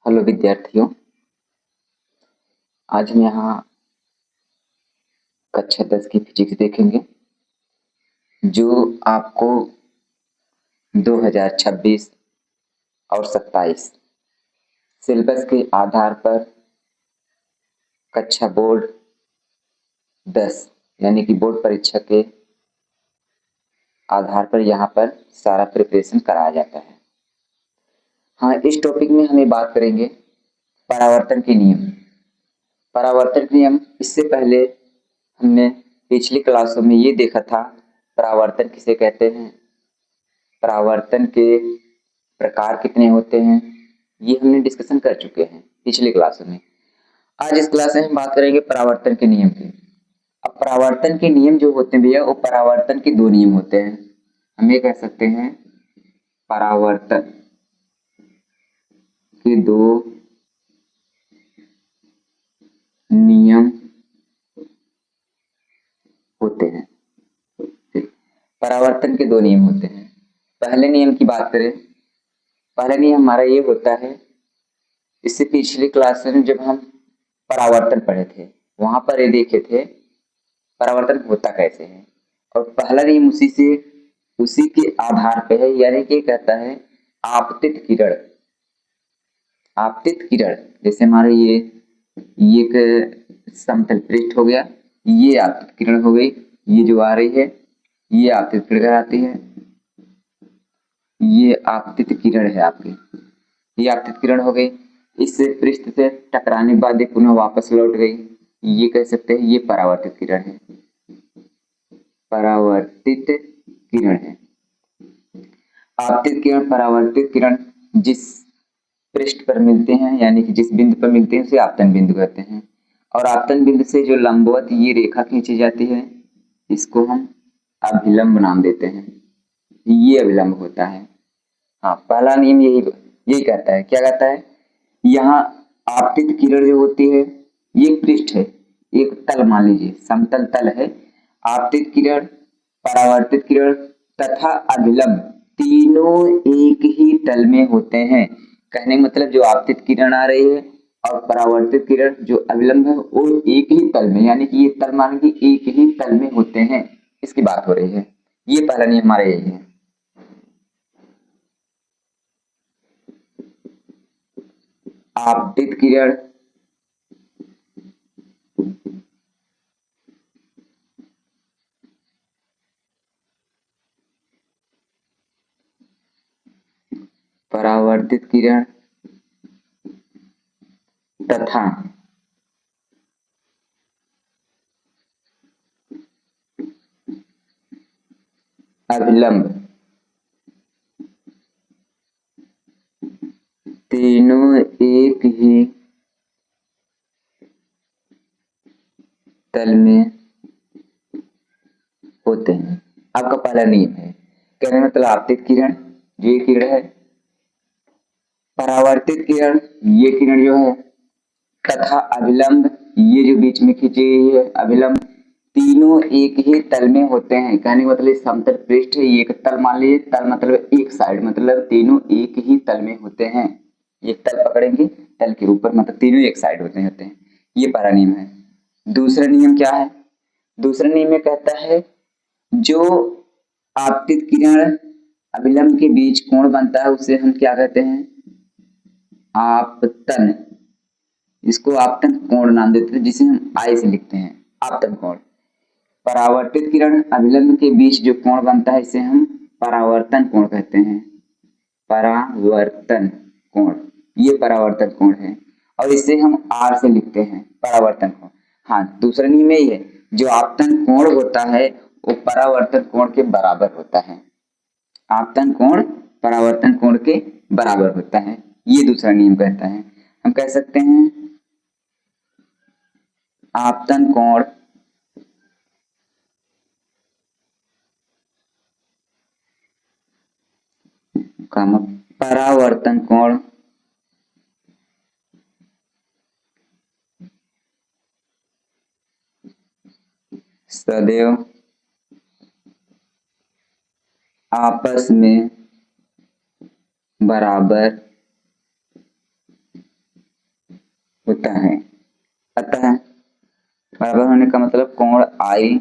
Hello विद्यार्थियों, आज हम यहाँ कक्षा 10 की फिजिक्स देखेंगे जो आपको 2026 और 27 सिलेबस के आधार पर कक्षा बोर्ड 10 यानी कि बोर्ड परीक्षा के आधार पर यहाँ पर सारा प्रिपरेशन कराया जाता है। हाँ, इस टॉपिक में हम बात करेंगे परावर्तन के नियम। परावर्तन के नियम इससे पहले हमने पिछली क्लासों में ये देखा था परावर्तन किसे कहते हैं, परावर्तन के प्रकार कितने होते हैं, ये हमने डिस्कशन कर चुके हैं पिछली क्लासों में। आज इस क्लास में हम बात करेंगे परावर्तन के नियम की। अब परावर्तन के नियम जो होते हैं भैया, वो परावर्तन के दो नियम होते हैं। हम ये कह सकते हैं परावर्तन के दो नियम होते हैं। परावर्तन के दो नियम होते हैं। पहले नियम की बात करें, पहला नियम हमारा ये होता है, इससे पिछली क्लास में जब हम परावर्तन पढ़े थे वहां पर ये देखे थे परावर्तन होता कैसे है, और पहला नियम उसी के आधार पे है, यानी कि कहता है आपतित किरण। आपतित किरण जैसे हमारे ये एक समतल पृष्ठ हो गया, ये आपतित किरण हो गई, ये जो आ रही है ये आपतित किरण कहलाती है। ये आपतित किरण है आपकी, ये आपतित किरण हो गई। इस पृष्ठ से टकराने के बाद ये पुनः वापस लौट गई, ये कह सकते हैं ये परावर्तित किरण है। परावर्तित किरण है। आपतित किरण, परावर्तित किरण जिस पृष्ठ पर मिलते हैं यानी कि जिस बिंदु पर मिलते हैं उसे आपतन बिंदु कहते हैं, और आपतन बिंदु से जो लंबवत ये रेखा खींची जाती है इसको हम अभिलंब नाम देते हैं। ये अभिलंब होता है। हाँ, पहला नियम यही कहता है। क्या कहता है, यहाँ आपतित किरण जो होती है, ये पृष्ठ है, एक तल मान लीजिए समतल तल है। आपतित किरण, परावर्तित किरण तथा अभिलंब तीनों एक ही तल में होते हैं। कहने का मतलब जो आपतित किरण आ रही है और परावर्तित किरण जो अभिलंब है वो एक ही तल में, यानी कि ये तल मान लीजिए एक ही तल में होते हैं, इसकी बात हो रही है। ये पहला नियम हमारा यही है। आपतित किरण परावर्तित किरण तथा अभिलंब तीनों एक ही तल में होते हैं। आपका पहला नियम है। कहने मतलब आपतित किरण जो ये किरण है, परावर्तित किरण ये किरण जो है, तथा अभिलंब ये जो बीच में खींची गई है अभिलंब, तीनों एक ही तल में होते हैं। कहने का मतलब समतल पृष्ठ है, ये एक तल मान लीजिए, तल मतलब एक साइड, मतलब तीनों एक ही तल में होते हैं। एक तल पकड़ेंगे, तल के ऊपर मतलब तीनों एक साइड होते हैं। ये पहला नियम है। दूसरा नियम क्या है, दूसरा नियम में कहता है जो आपतित किरण अभिलंब के बीच कोण बनता है उसे हम क्या कहते हैं, आपतन। इसको आपतन कोण नाम देते हैं, जिसे हम आई से लिखते हैं, आपतन कोण। परावर्तित किरण अभिलंब के बीच जो कोण बनता है इसे हम परावर्तन कोण कहते हैं। परावर्तन कोण, ये परावर्तन कोण है, और इसे हम आर से लिखते हैं, परावर्तन कोण। हाँ, दूसरा नियम यही है, जो आपतन कोण होता है वो परावर्तन कोण के बराबर होता है। आपतन कोण परावर्तन कोण के बराबर होता है, ये दूसरा नियम कहता है। हम कह सकते हैं आपतन कोण परावर्तन कोण सदैव आपस में बराबर होता है। अतः बराबर होने का मतलब कोण आई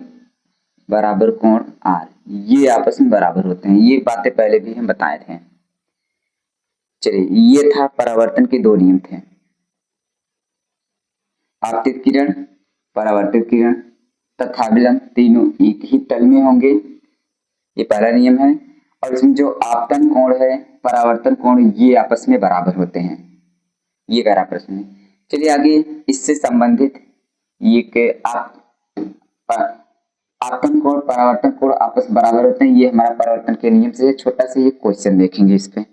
बराबर कोण आर, ये आपस में बराबर होते हैं। ये बातें पहले भी हम बताए थे। चलिए, ये था परावर्तन के दो नियम थे, आपतित किरण, परावर्तित किरण तथा विलंब, तीनों एक ही तल में होंगे, ये पहला नियम है। और इसमें जो आपतन कोण है, परावर्तन कोण, ये आपस में बराबर होते हैं। ये कह रहा प्रश्न में। चलिए आगे इससे संबंधित ये के आपतन कोण परावर्तन कोण आपस बराबर होते हैं, ये हमारा परावर्तन के नियम से छोटा सा ये क्वेश्चन देखेंगे इस पे।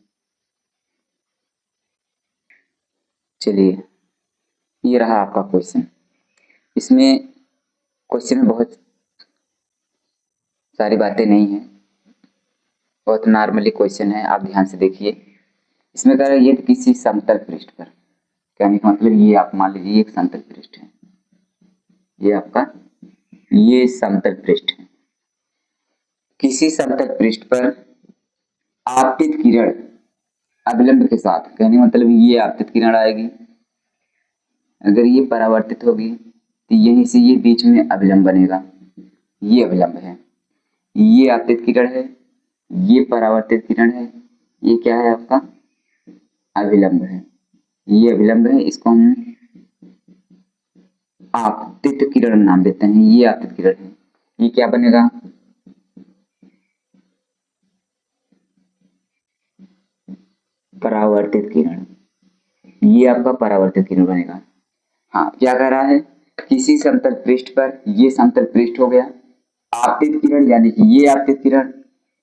चलिए, ये रहा आपका क्वेश्चन। इसमें क्वेश्चन में बहुत सारी बातें नहीं है, बहुत नॉर्मली क्वेश्चन है, आप ध्यान से देखिए। इसमें कह रहा है ये किसी समतल पृष्ठ पर, कहने का मतलब ये आप मान लीजिए एक समतल पृष्ठ है, ये आपका ये समतल पृष्ठ है। किसी समतल पृष्ठ पर आपतित किरण अभिलंब के साथ, कहने का मतलब ये आपतित किरण आएगी, अगर ये परावर्तित होगी तो यहीं से ये बीच में अभिलंब बनेगा, ये अभिलंब है। ये आपतित किरण है, ये परावर्तित किरण है, ये क्या है आपका अभिलंब है, ये अभिलंब है। इसको हम आपतित किरण नाम देते हैं, ये आपतित किरण है। ये क्या बनेगा परावर्तित किरण, ये आपका परावर्तित किरण बनेगा। हाँ, क्या कह रहा है, किसी समतल पृष्ठ पर, ये समतल पृष्ठ हो गया, आपतित किरण यानी कि ये आपतित किरण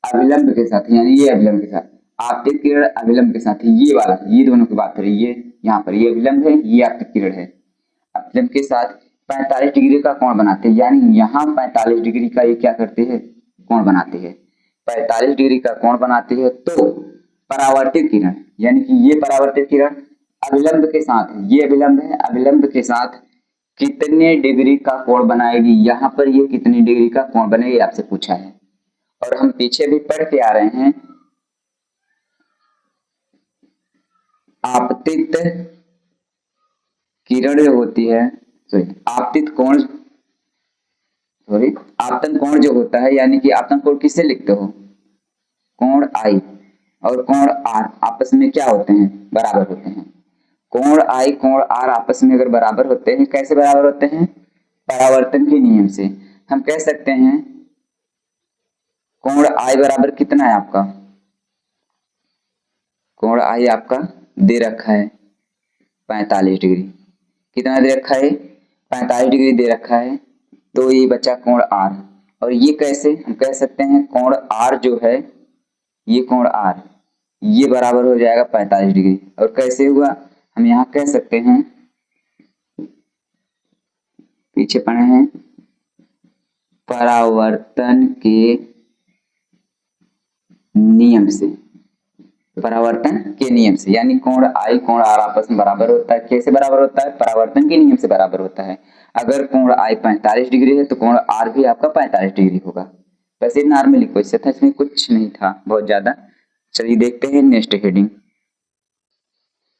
अभिलंब के साथ, यानी ये अभिलंब के साथ, आपतित किरण अभिलंब के साथ, ये वाला, ये दोनों की बात करिए, ये यहाँ पर ये अभिलंब है, ये आपतित किरण है, अभिलंब के साथ 45 डिग्री का कोण बनाते हैं, यानी यहाँ 45 डिग्री का ये क्या करते हैं कोण बनाते हैं, 45 डिग्री का कोण बनाते हैं। तो परावर्तित किरण यानी कि ये परावर्तित किरण अभिलंब के साथ, ये अभिलंब है, अभिलंब के साथ कितने डिग्री का कोण बनाएगी, यहाँ पर ये कितनी डिग्री का कोण बनेगी आपसे पूछा है। और हम पीछे भी पढ़ के आ रहे हैं, आपतित किरण जो होती है, आपतित कोण, सॉरी, आपतन कोण जो होता है, यानी कि आपतन कोण किससे लिखते हो, कोण आई और कोण आर आपस में क्या होते हैं बराबर होते हैं। कोण आई कोण आर आपस में अगर बराबर होते हैं, कैसे बराबर होते हैं, परावर्तन के नियम से। हम कह सकते हैं कोण आई बराबर कितना है आपका, कोण आई आपका दे रखा है 45 डिग्री, कितना दे रखा है 45 डिग्री दे रखा है। तो ये बचा कोण आर, और ये कैसे हम कह सकते हैं कोण आर जो है, ये कोण आर ये बराबर हो जाएगा 45 डिग्री। और कैसे हुआ, हम यहाँ कह सकते हैं, पीछे पढ़े हैं, परावर्तन के नियम से, परावर्तन के नियम से, यानी कोण आई कोण आर आपस में बराबर होता है। कैसे बराबर होता है, परावर्तन के नियम से बराबर होता है। अगर कोण आई 45 डिग्री है तो कोण आर भी आपका 45 डिग्री होगा। वैसे नॉर्मली क्वेश्चन था, इसमें कुछ नहीं था बहुत ज्यादा। चलिए देखते हैं नेक्स्ट हेडिंग।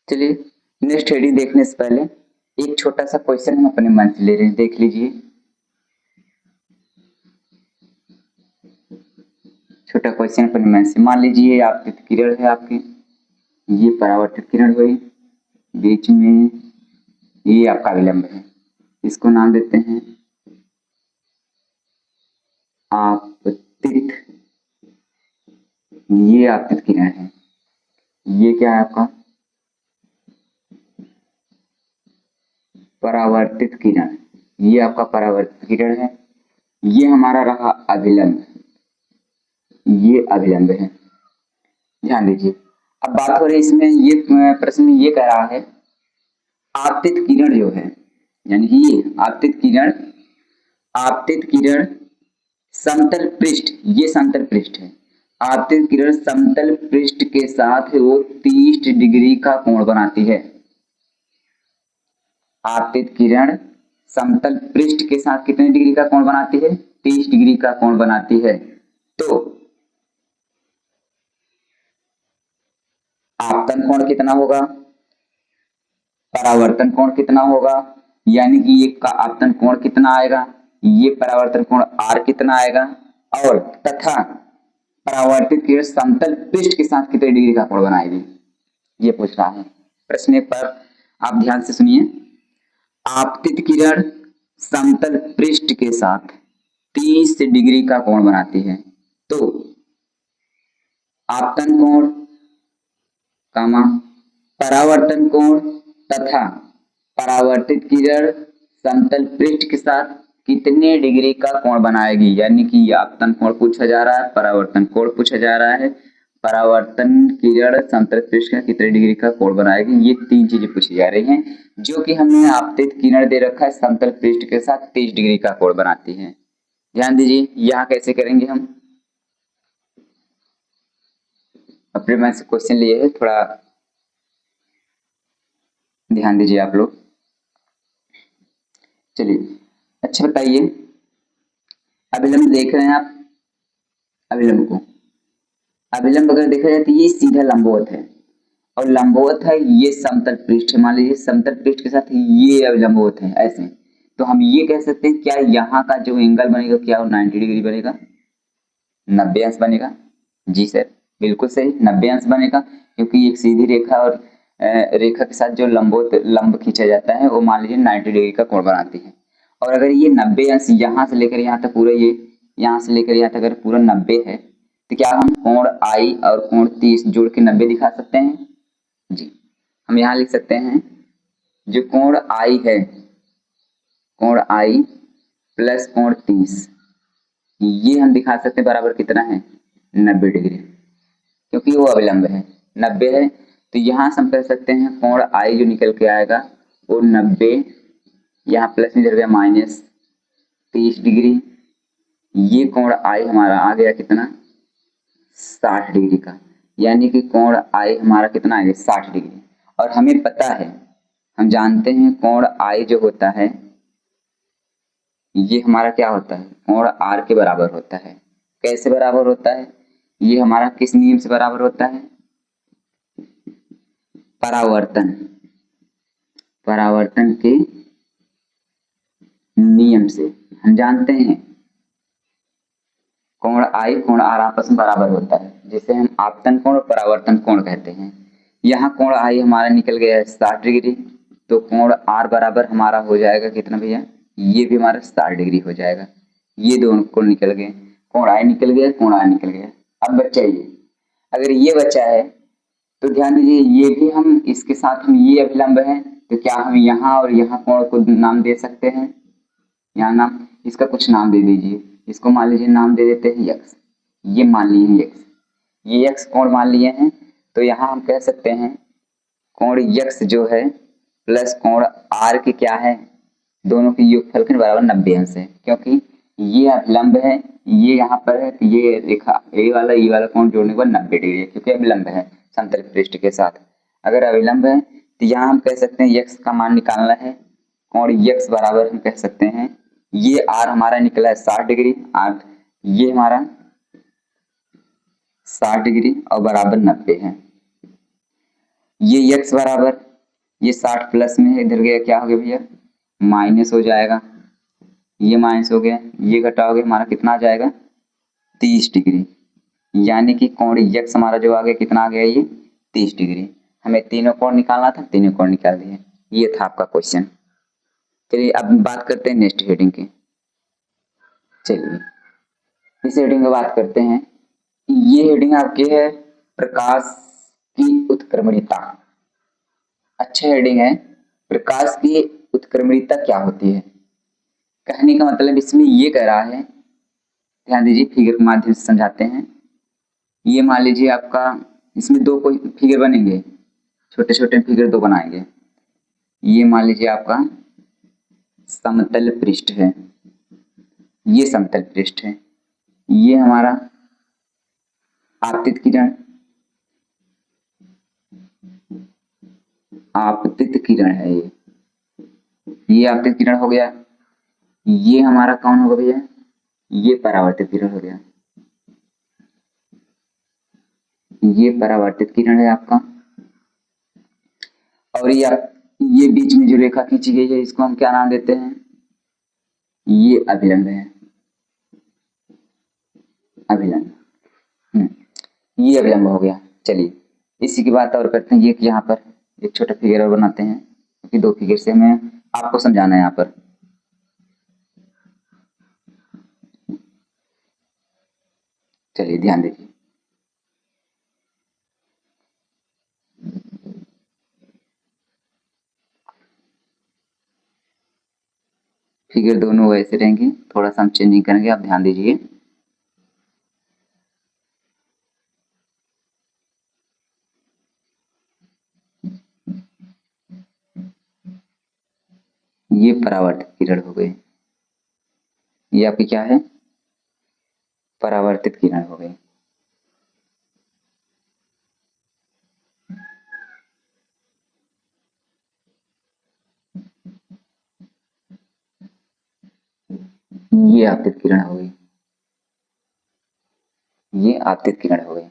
चलिए नेक्स्ट हेडिंग देखने से पहले एक छोटा सा क्वेश्चन हम अपने मन से ले रहे हैं, देख लीजिए। छोटा क्वेश्चन अपने मन से, मान लीजिए आपतित किरण है आपकी, ये परावर्तित किरण हुई, बीच में ये आपका विलंब है, इसको नाम देते हैं आपतित, ये आपतित किरण है, ये क्या है आपका परावर्तित किरण, ये आपका परावर्तित किरण है, ये हमारा रहा अभिलंब, ये अभिलंब है। ध्यान दीजिए, अब बात हो रही है इसमें, ये प्रश्न में ये कह रहा है आपतित किरण जो है, यानी कि ये आपतित किरण समतल पृष्ठ, ये समतल पृष्ठ है, आपतित किरण समतल पृष्ठ के साथ वो 30 डिग्री का कोण बनाती है। आपतित किरण समतल पृष्ठ के साथ कितने डिग्री का कोण बनाती है, 30 डिग्री का कोण बनाती है। तो आपतन कोण कितना होगा, परावर्तन कोण कितना होगा, यानी कि ये का आपतन कोण कितना आएगा, ये परावर्तन कोण R कितना आएगा, और तथा परावर्तित किरण समतल पृष्ठ के साथ कितने डिग्री का कोण बनाएगी, ये पूछ रहा है प्रश्न पर। आप ध्यान से सुनिए। आपतित किरण समतल पृष्ठ के साथ 30 डिग्री का कोण बनाती है, तो आपतन कोण कामा परावर्तन कोण तथा परावर्तित किरण समतल पृष्ठ के साथ कितने डिग्री का कोण बनाएगी, यानी कि आपतन कोण पूछा जा रहा है, परावर्तन कोण पूछा जा रहा है, परावर्तन किरण समतल पृष्ठ का कितने डिग्री का कोण बनाएगी, ये तीन चीजें पूछी जा रही हैं, जो कि हमने आपतित किरण दे रखा है समतल पृष्ठ के साथ 30 डिग्री का कोण बनाती है। ध्यान दीजिए यहाँ कैसे करेंगे हम, अपने मन से क्वेश्चन लिए है, थोड़ा ध्यान दीजिए आप लोग। चलिए अच्छा बताइए, अभिलंब देख रहे हैं आप, अभिलंब को, अभिलंब अगर देखा जाए तो ये सीधा लंबवत है, और लंबवत है, ये समतल पृष्ठ है, मान लीजिए समतल पृष्ठ के साथ ये अभिलंबवत है ऐसे, तो हम ये कह सकते हैं क्या यहाँ का जो एंगल बनेगा क्या वो 90 डिग्री बनेगा, 90 अंश बनेगा। जी सर बिल्कुल सही, 90 अंश बनेगा, क्योंकि एक सीधी रेखा और रेखा के साथ जो लंब खींचा जाता है वो मान लीजिए 90 डिग्री का कोण बनाती है। और अगर ये 90 अंश यहाँ से लेकर यहाँ तक पूरा, ये यहाँ से लेकर यहाँ तक अगर पूरा 90 है, तो क्या हम कोण I और कोण 30 जोड़ के 90 दिखा सकते हैं? जी हम यहाँ लिख सकते हैं जो कोण I है, कोण I प्लस कोण 30, ये हम दिखा सकते हैं बराबर कितना है, 90 डिग्री, क्योंकि वो अविलंब है, 90 है, तो यहाँ से हम कह सकते हैं कोण I जो निकल के आएगा वो 90, यहाँ प्लस में इधर गया माइनस 30 डिग्री, ये कोण I हमारा आ गया कितना, 60 डिग्री का, यानी कि कोण I हमारा कितना आएगा, 60 डिग्री। और हमें पता है, हम जानते हैं कोण I जो होता है ये हमारा क्या होता है, कोण R के बराबर होता है। कैसे बराबर होता है, ये हमारा किस नियम से बराबर होता है, परावर्तन, परावर्तन के नियम से हम जानते हैं कोण I कोण R आपस में बराबर होता है, जिसे हम आपतन कोण और परावर्तन कोण कहते हैं। यहाँ कोण I हमारा निकल गया है 60 डिग्री, तो कोण R बराबर हमारा हो जाएगा कितना भैया, ये भी हमारा 60 डिग्री हो जाएगा, ये दोनों कोण निकल गए, कोण I निकल गया, कोण R निकल गया। अब बच्चा ये, अगर ये बचा है तो ध्यान दीजिए ये भी हम इसके साथ हम ये अभिलंब है, तो क्या हम यहाँ और यहाँ कोण को नाम दे सकते हैं, यहाँ नाम, इसका कुछ नाम दे दीजिए, इसको मान लीजिए नाम दे देते हैं x, ये मान लिए हैं x, ये x कोण मान लिए हैं, तो यहाँ हम कह सकते हैं कोण x जो है प्लस कोण R के क्या है, दोनों की योगफल के बराबर 90 अंश है, क्योंकि ये अभिलंब है, ये यहाँ पर है, तो ये रेखा ए वाला कोण जोड़ने के बाद 90 डिग्री है, क्योंकि अभिलंब है समतल पृष्ठ के साथ। अगर अभिलंब है तो यहाँ हम कह सकते हैं x का मान निकालना है, कोण x बराबर हम कह सकते हैं, ये R हमारा निकला है 60 डिग्री, R ये हमारा 60 डिग्री और बराबर 90 है, ये x बराबर ये 60 प्लस में है, इधर गया क्या हो गया भैया, माइनस हो जाएगा, ये माइनस हो गया, ये घटा हो गया, हमारा कितना आ जाएगा 30 डिग्री, यानी कि कोण x हमारा जो आ गया कितना आ गया, ये 30 डिग्री। हमें तीनों कोण निकालना था, तीनों कोण निकाल दिए, ये था आपका क्वेश्चन। चलिए अब बात करते हैं नेक्स्ट हेडिंग की। चलिए इस हेडिंग की बात करते हैं, ये हेडिंग आपकी है प्रकाश की उत्क्रमणिता। अच्छा हेडिंग है, प्रकाश की उत्क्रमणिता क्या होती है, कहने का मतलब इसमें ये कह रहा है, ध्यान दीजिए फिगर के माध्यम से समझाते हैं। ये मान लीजिए आपका इसमें दो कोई फिगर बनेंगे, छोटे छोटे फिगर दो बनाएंगे, ये मान लीजिए आपका समतल पृष्ठ है, ये समतल पृष्ठ है, ये हमारा आपतित किरण, आपतित किरण है, ये आपतित किरण हो गया, ये हमारा कौन होगा भैया, ये परावर्तित किरण हो गया, ये परावर्तित किरण है आपका, और ये बीच में जो रेखा खींची गई है इसको हम क्या नाम देते हैं? ये अभिलंब है, अभिलंब। ये अभिलंब हो गया। चलिए इसी की बात और करते हैं। ये कि यहाँ पर एक छोटा फिगर और बनाते हैं क्योंकि दो फिगर से हमें आपको समझाना है यहाँ पर। चलिए ध्यान दीजिए। फिगर दोनों वैसे रहेंगे, थोड़ा सा हम चेंजिंग करेंगे, आप ध्यान दीजिए। ये परावर्तित किरण हो गए, ये आपकी क्या है? परावर्तित किरण हो गई। ये आपतित किरण हो गई, ये आपतित किरण हो गई।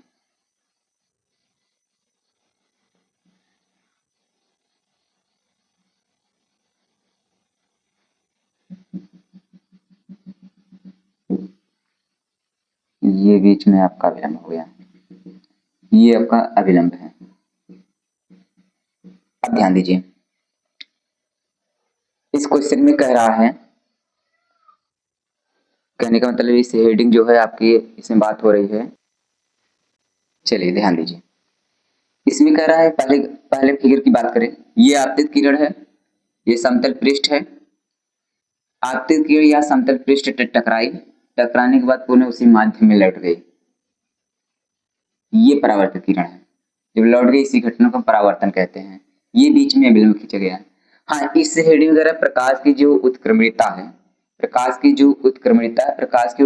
ये बीच में आपका अभिलंब हो गया, ये आपका अभिलंब है। अब ध्यान दीजिए, इस क्वेश्चन में कह रहा है, कहने का मतलब इस हेडिंग जो है आपकी, इसमें बात हो रही है। चलिए ध्यान दीजिए, इसमें कह रहा है, पहले पहले फिगर की बात करें। ये आपतित किरण है, ये समतल पृष्ठ है। आपतित किरण या समतल पृष्ठ टकराई, टकराने के बाद पुनः उसी माध्यम में लौट गई, ये परावर्तित किरण है। जब लौट गई इसी घटना को परावर्तन कहते हैं। ये बीच में अभिलंब खींचा गया। हाँ, इस हेडिंग वगैरह प्रकाश की जो उत्क्रमणिता है, प्रकाश की जो उत्क्रमणिता है, प्रकाश की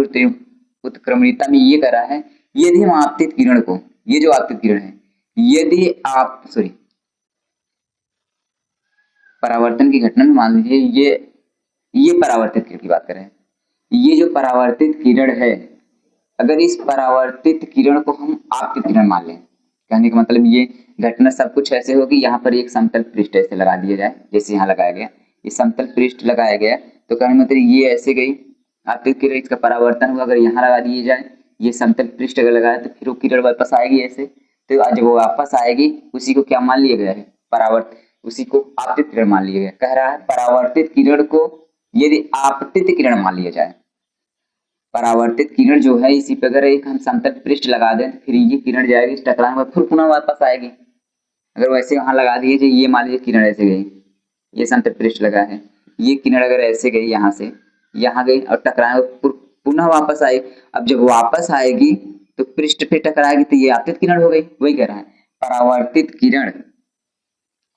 उत्क्रमणिता में ये करा है, यदि हम आपतित किरण को, ये जो आपतित किरण है, यदि आप परावर्तन की घटना में मान लीजिए ये परावर्तित किरण की बात करें, ये जो परावर्तित किरण है, अगर इस परावर्तित किरण को हम आपतित किरण मान लें, कहने का मतलब ये घटना सब कुछ ऐसे होगी, यहाँ पर एक समतल पृष्ठ ऐसे लगा दिया जाए, जैसे यहाँ लगाया गया, ये समतल पृष्ठ लगाया गया, तो कहने मतलब ये ऐसे गई आपतित किरण, इसका परावर्तन हुआ, अगर यहाँ लगा दिए जाए, ये समतल पृष्ठ अगर लगाया तो फिर वो किरण वापस आएगी ऐसे, तो जब वो वापस आएगी उसी को क्या मान लिया गया है? परावर्त, उसी को आपतित किरण मान लिया गया। कह रहा है परावर्तित किरण को यदि आपतित किरण मान लिया जाए, परावर्तित किरण जो है, इसी पे अगर एक हम समतल पृष्ठ लगा दें तो फिर ये किरण जाएगी टकराने में, फिर पुनः वापस आएगी। अगर वैसे वहां लगा दिए जो ये मान लीजिए किरण ऐसे गई, ये समतल पृष्ठ लगा है, ये किरण अगर ऐसे गई यहाँ से यहाँ गई और टकराए पुनः वापस आई, अब जब वापस आएगी तो पृष्ठ पे टकराएगी, तो ये आपतित किरण हो गई। वही कह रहा है परावर्तित किरण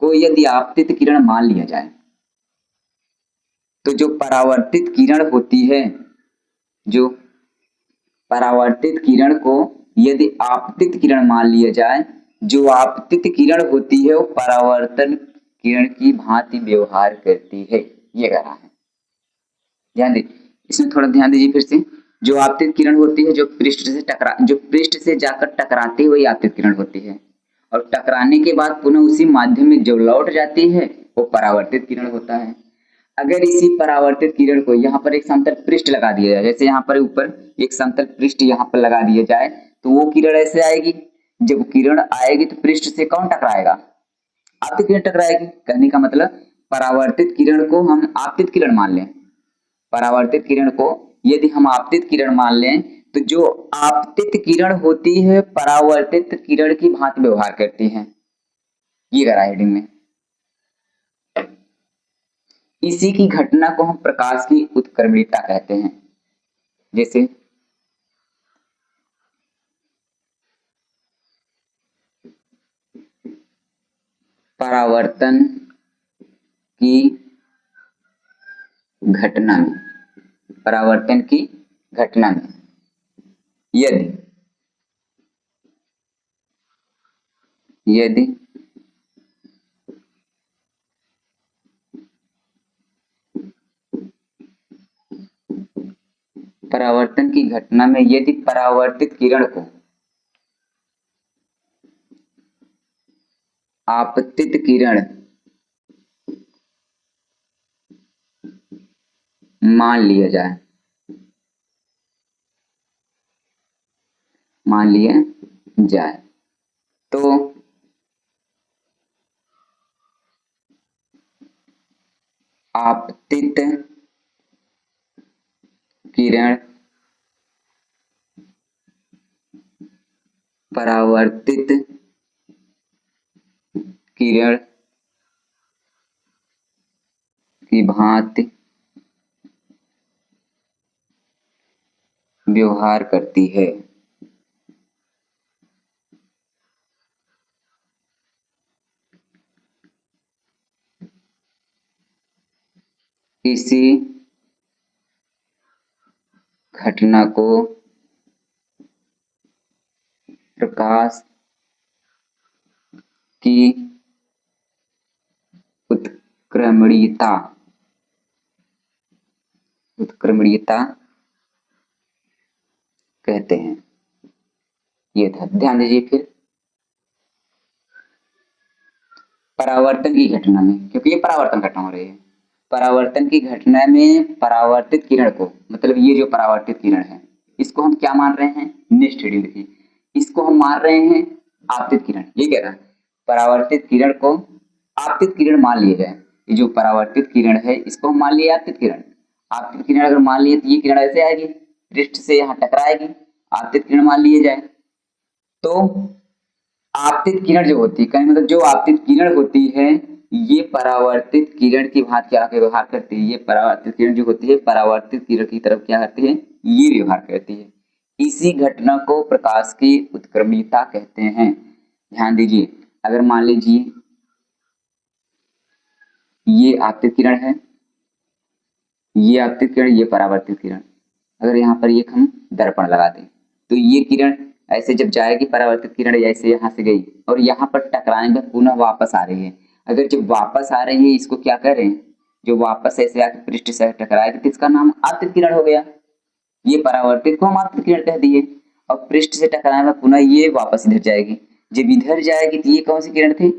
को यदि आपतित किरण मान लिया जाए, तो जो परावर्तित किरण होती है, जो परावर्तित किरण को यदि आपतित किरण मान लिया जाए, जो आपतित किरण होती है वो परावर्तन किरण की भांति व्यवहार करती है, ये कह रहा है। ध्यान दीजिए, इसमें थोड़ा ध्यान दीजिए फिर से। जो आपतित किरण होती है, जो पृष्ठ से जाकर टकराती हुई आपतित किरण होती है, और टकराने के बाद पुनः उसी माध्यम में जो लौट जाती है वो परावर्तित किरण होता है। अगर इसी परावर्तित किरण को यहाँ पर एक समतल पृष्ठ लगा दिया जाए, जैसे यहाँ पर ऊपर एक समतल पृष्ठ यहाँ पर लगा दिया जाए, तो वो किरण ऐसे आएगी। जब किरण आएगी तो पृष्ठ से कौन टकराएगा? आपतित किरण टकराएगी। कहने का मतलब परावर्तित किरण को हम आपतित किरण मान लें, परावर्तित किरण को यदि हम आपतित किरण मान लें, तो जो आपतित किरण होती है परावर्तित किरण की भांति व्यवहार करती है, ये करा हेडिंग में। इसी की घटना को हम प्रकाश की उत्क्रमणिता कहते हैं। जैसे परावर्तन की घटना में, परावर्तन की घटना में यदि परावर्तन की घटना में यदि परावर्तित किरण को आपतित किरण मान लिया जाए, मान लिया जाए तो आपतित किरण परावर्तित किरण की भांति व्यवहार करती है। किसी घटना को प्रकाश की उत्क्रमणीयता कहते हैं। ये था, ध्यान दीजिए। फिर परावर्तन की घटना में, क्योंकि ये परावर्तन घटना हो रही है, परावर्तन की घटना में परावर्तित किरण को, मतलब ये जो परावर्तित किरण है इसको हम क्या मान रहे हैं, नेक्स्ट हेडिंग देखिए, इसको हम मान रहे हैं आपतित किरण। ये कह रहा है परावर्तित किरण को आपतित किरण मान लिया जाए। ये जो परावर्तित किरण है इसको हम मान लिए आपतित किरण। आपतित किरण अगर मान लिए तो ये किरण ऐसे आएगी, पृष्ठ से यहाँ टकराएगी, आपतित किरण मान लिए जाए। तो आपतित किरण जो होती है, मतलब जो आपतित किरण होती है ये परावर्तित किरण की भांति क्या व्यवहार करती है। ये परावर्तित किरण जो होती है परावर्तित किरण की तरफ क्या करती है, ये व्यवहार करती है। इसी घटना को प्रकाश की उत्क्रमणीयता कहते हैं। ध्यान दीजिए, अगर मान लीजिए ये आपतित किरण है, ये आपतित किरण, ये परावर्तित किरण, अगर यहाँ पर एक हम दर्पण लगा दें तो ये किरण ऐसे जब जाएगी, परावर्तित किरण ऐसे यहाँ से गई और यहाँ पर टकराने पर पुनः वापस आ रही है। अगर जब वापस आ रही है इसको क्या कर रहे हैं, जो वापस ऐसे आके पृष्ठ से टकराएगी तो इसका नाम आपतित किरण हो गया। ये परावर्तित को हम आपतित किरण कह दिए। और पृष्ठ से टकराने पर पुनः ये वापस इधर जाएगी, जब इधर जाएगी तो ये कौन सी किरण थी,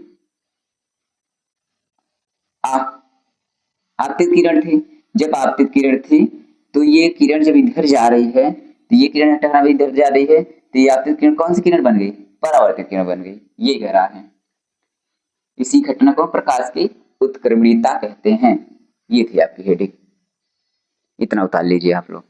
आपतित किरण थी। जब आपतित किरण थी तो ये किरण जब इधर जा रही है तो ये किरण टकरा इधर जा रही है तो ये आपतित किरण कौन सी किरण बन गई, परावर्तित किरण बन गई। ये कह रहा है। इसी घटना को प्रकाश की उत्क्रमणीयता कहते हैं। ये थी आपकी हेडिंग, इतना उतार लीजिए आप लोग।